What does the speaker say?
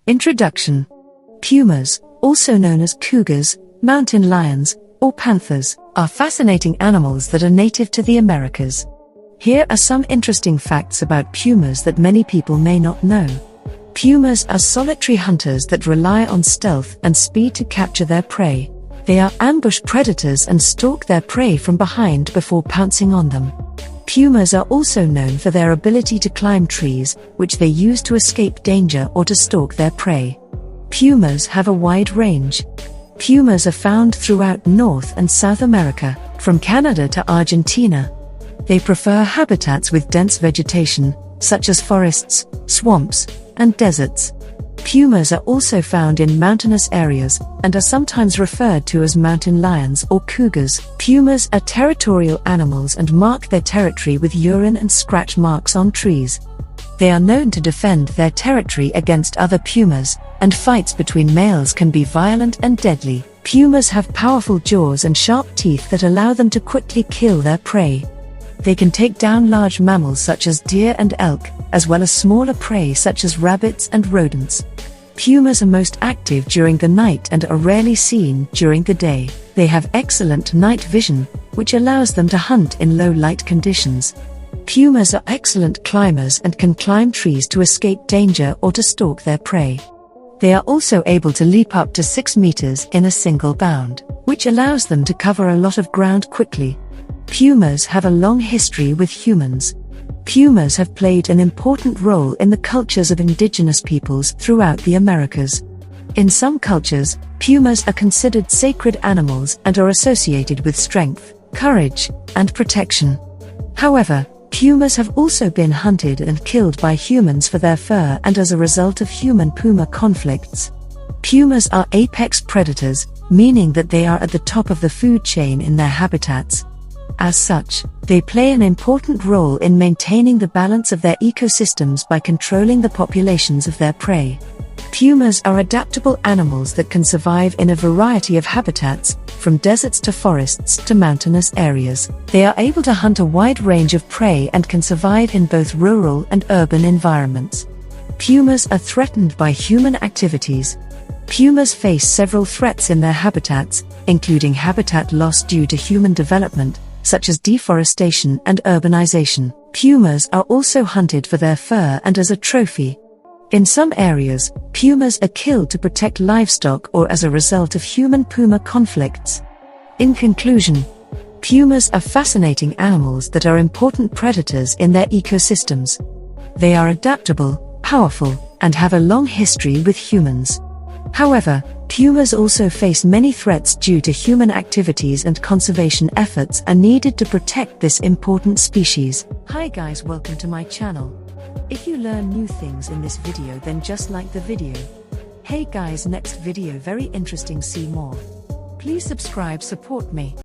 Introduction. Pumas, also known as cougars, mountain lions, or panthers, are fascinating animals that are native to the Americas. Here are some interesting facts about pumas that many people may not know. Pumas are solitary hunters that rely on stealth and speed to capture their prey. They are ambush predators and stalk their prey from behind before pouncing on them. Pumas are also known for their ability to climb trees, which they use to escape danger or to stalk their prey. Pumas have a wide range. Pumas are found throughout North and South America, from Canada to Argentina. They prefer habitats with dense vegetation, such as forests, swamps, and deserts. Pumas are also found in mountainous areas, and are sometimes referred to as mountain lions or cougars. Pumas are territorial animals and mark their territory with urine and scratch marks on trees. They are known to defend their territory against other pumas, and fights between males can be violent and deadly. Pumas have powerful jaws and sharp teeth that allow them to quickly kill their prey. They can take down large mammals such as deer and elk, as well as smaller prey such as rabbits and rodents. Pumas are most active during the night and are rarely seen during the day. They have excellent night vision, which allows them to hunt in low light conditions. Pumas are excellent climbers and can climb trees to escape danger or to stalk their prey. They are also able to leap up to 6 meters in a single bound, which allows them to cover a lot of ground quickly. Pumas have a long history with humans. Pumas have played an important role in the cultures of indigenous peoples throughout the Americas. In some cultures, pumas are considered sacred animals and are associated with strength, courage, and protection. However, pumas have also been hunted and killed by humans for their fur and as a result of human-puma conflicts. Pumas are apex predators, meaning that they are at the top of the food chain in their habitats. As such, they play an important role in maintaining the balance of their ecosystems by controlling the populations of their prey. Pumas are adaptable animals that can survive in a variety of habitats, from deserts to forests to mountainous areas. They are able to hunt a wide range of prey and can survive in both rural and urban environments. Pumas are threatened by human activities. Pumas face several threats in their habitats, including habitat loss due to human development, such as deforestation and urbanization. Pumas are also hunted for their fur and as a trophy. In some areas, pumas are killed to protect livestock or as a result of human-puma conflicts. In conclusion, pumas are fascinating animals that are important predators in their ecosystems. They are adaptable, powerful, and have a long history with humans. However, pumas also face many threats due to human activities, and conservation efforts are needed to protect this important species. Hi guys, welcome to my channel. If you learn new things in this video, then just like the video. Hey guys, next video very interesting, see more. Please subscribe, support me.